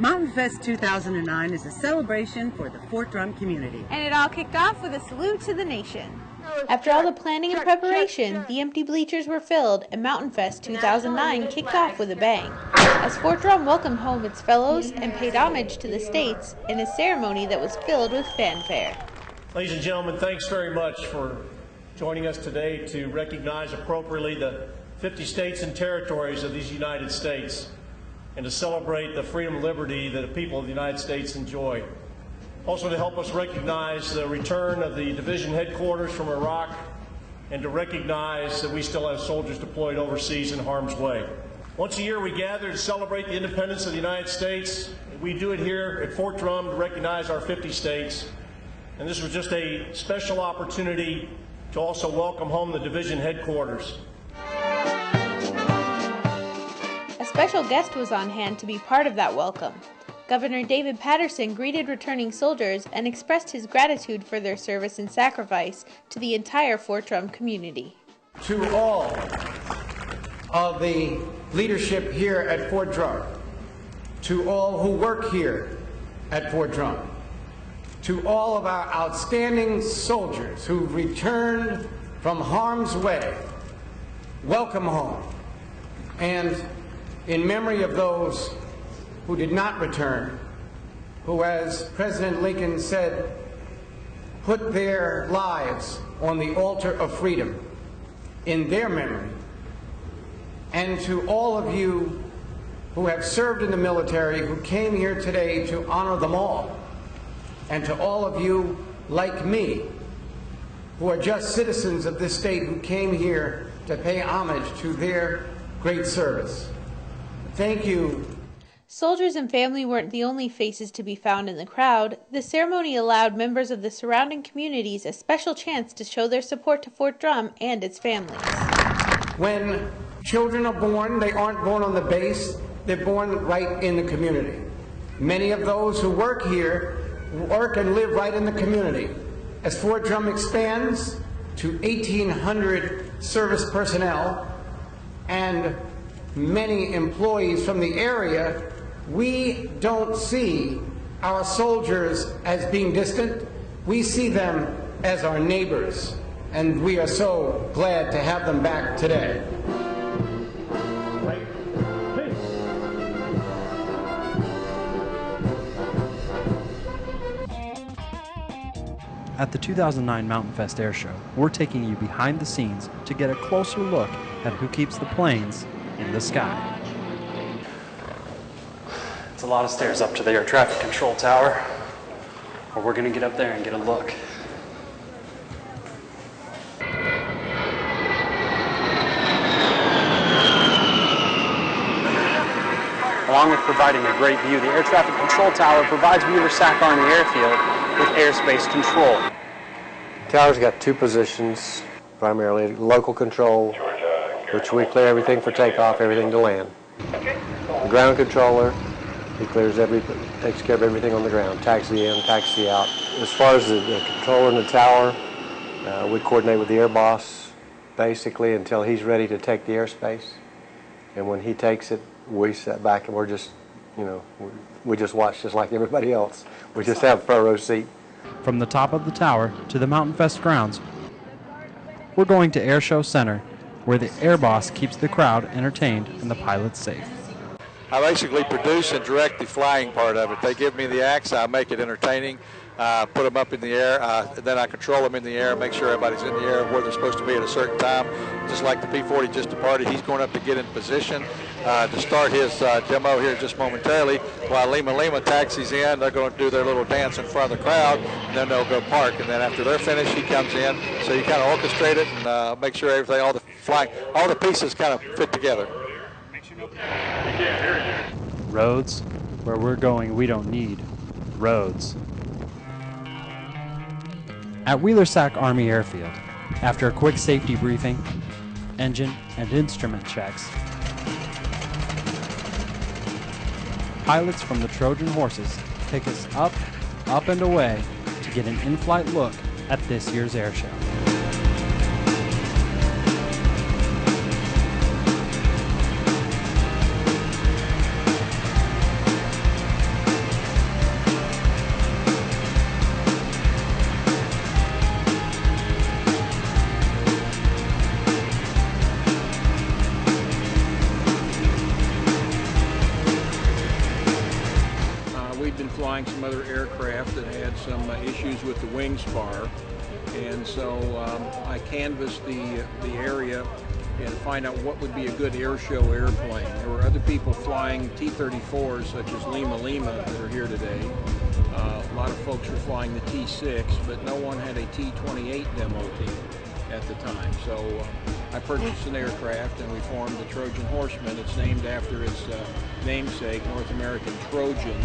Mountain Fest 2009 is a celebration for the Fort Drum community. And it all kicked off with a salute to the nation. After all the planning and preparation, the empty bleachers were filled and Mountain Fest 2009 kicked off with a bang, as Fort Drum welcomed home its fellows and paid homage to the states in a ceremony that was filled with fanfare. Ladies and gentlemen, thanks very much for joining us today to recognize appropriately the 50 states and territories of these United States and to celebrate the freedom and liberty that the people of the United States enjoy. Also to help us recognize the return of the division headquarters from Iraq and to recognize that we still have soldiers deployed overseas in harm's way. Once a year we gather to celebrate the independence of the United States. We do it here at Fort Drum to recognize our 50 states. And this was just a special opportunity to also welcome home the division headquarters. A special guest was on hand to be part of that welcome. Governor David Paterson greeted returning soldiers and expressed his gratitude for their service and sacrifice to the entire Fort Drum community. To all of the leadership here at Fort Drum, to all who work here at Fort Drum, to all of our outstanding soldiers who returned from harm's way, welcome home. And in memory of those who did not return, who, as President Lincoln said, put their lives on the altar of freedom, in their memory, and to all of you who have served in the military, who came here today to honor them all, and to all of you like me, who are just citizens of this state who came here to pay homage to their great service. Thank you. Soldiers and family weren't the only faces to be found in the crowd. The ceremony allowed members of the surrounding communities a special chance to show their support to Fort Drum and its families. When children are born, they aren't born on the base, they're born right in the community. Many of those who work here work and live right in the community. As Fort Drum expands to 1,800 service personnel and many employees from the area, we don't see our soldiers as being distant. We see them as our neighbors, and we are so glad to have them back today. At the 2009 Mountain Fest Air Show, we're taking you behind the scenes to get a closer look at who keeps the planes in the sky. It's a lot of stairs up to the air traffic control tower, but we're going to get up there and get a look. Along with providing a great view, the air traffic control tower provides Wheeler Sac Army Airfield with airspace control. The tower's got two positions, primarily local control, which we clear everything for takeoff, everything to land. The ground controller, he clears everything, takes care of everything on the ground, taxi in, taxi out. As far as the controller in the tower, we coordinate with the air boss basically until he's ready to take the airspace. And when he takes it, we sit back and we're just, we just watch just like everybody else. We just have a front row seat. From the top of the tower to the Mountain Fest grounds, we're going to Air Show Center, where the air boss keeps the crowd entertained and the pilots safe. I basically produce and direct the flying part of it. They give me the acts, I make it entertaining, put them up in the air, then I control them in the air, make sure everybody's in the air where they're supposed to be at a certain time. Just like the P-40 just departed, he's going up to get in position to start his demo here just momentarily. While Lima Lima taxis in, they're going to do their little dance in front of the crowd, and then they'll go park. And then after they're finished, he comes in. So you kind of orchestrate it and make sure everything, all the pieces kind of fit together. Roads, where we're going, we don't need roads. At Wheeler Sac Army Airfield, after a quick safety briefing, engine and instrument checks, pilots from the Trojan Horses take us up and away to get an in-flight look at this year's air show. we'd been flying some other aircraft that had some issues with the wing spar, and so I canvassed the area and find out what would be a good air show airplane. There were other people flying T-34s, such as Lima Lima, that are here today. A lot of folks were flying the T-6, but no one had a T-28 demo team at the time. So I purchased an aircraft and we formed the Trojan Horseman. It's named after its namesake, North American Trojan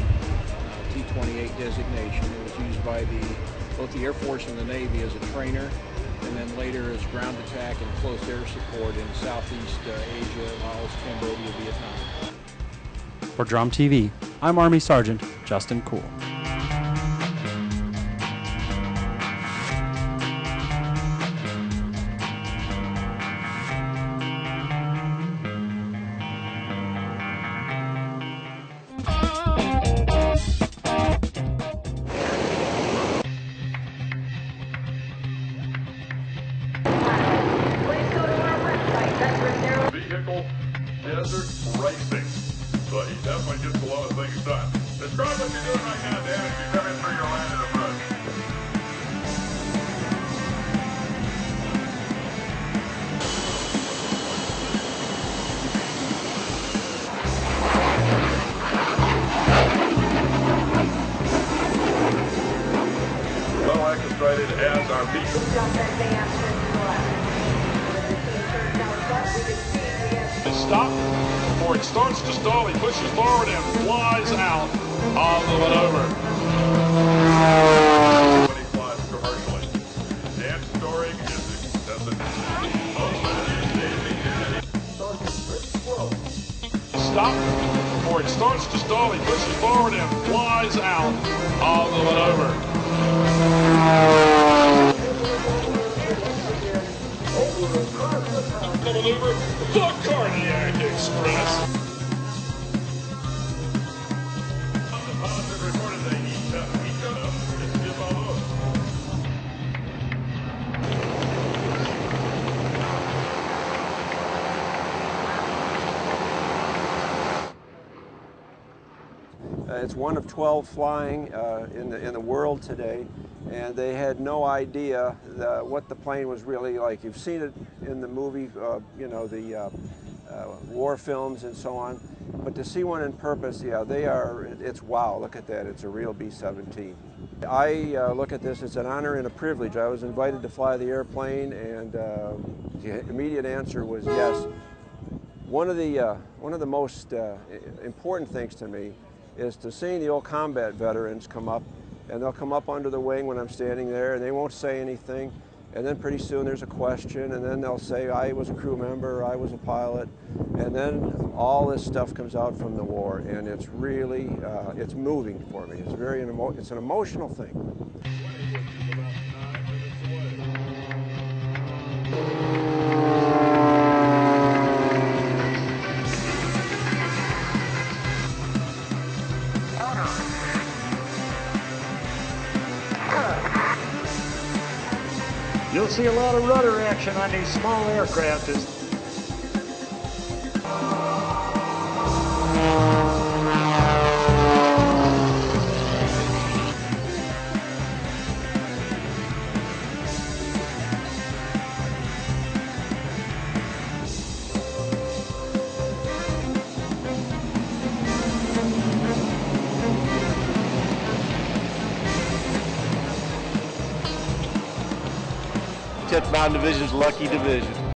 T-28 designation. It was used by both the Air Force and the Navy as a trainer, and then later as ground attack and close air support in Southeast Asia, Laos, Cambodia, Vietnam. For Drum TV, I'm Army Sergeant Justin Cool. Vehicle desert racing. So he definitely gets a lot of things done. Describe what you're doing right now, Dan, as you come in through your landing approach. Well orchestrated as our vehicle. Stop before it starts to stall. He pushes forward and flies out of the maneuver. When he flies commercially. Dan Storing Stop before it starts to stall. He pushes forward and flies out of the maneuver. The maneuver, the Cardiac Express. The pilot has reported that he shut up. This is all over. It's one of 12 flying in the world today, and they had no idea what the plane was really like. You've seen it in the movie, you know, the war films and so on, but to see one in purpose, yeah, it's wow, look at that, it's a real B-17. I look at this as an honor and a privilege. I was invited to fly the airplane, and the immediate answer was yes. One of the most important things to me is to seeing the old combat veterans come up, and they'll come up under the wing when I'm standing there, and they won't say anything, and then pretty soon there's a question, and then they'll say, I was a crew member, I was a pilot, and then all this stuff comes out from the war, and it's really, it's moving for me. It's an emotional thing. You'll see a lot of rudder action on these small aircraft. Mountain Division's lucky division.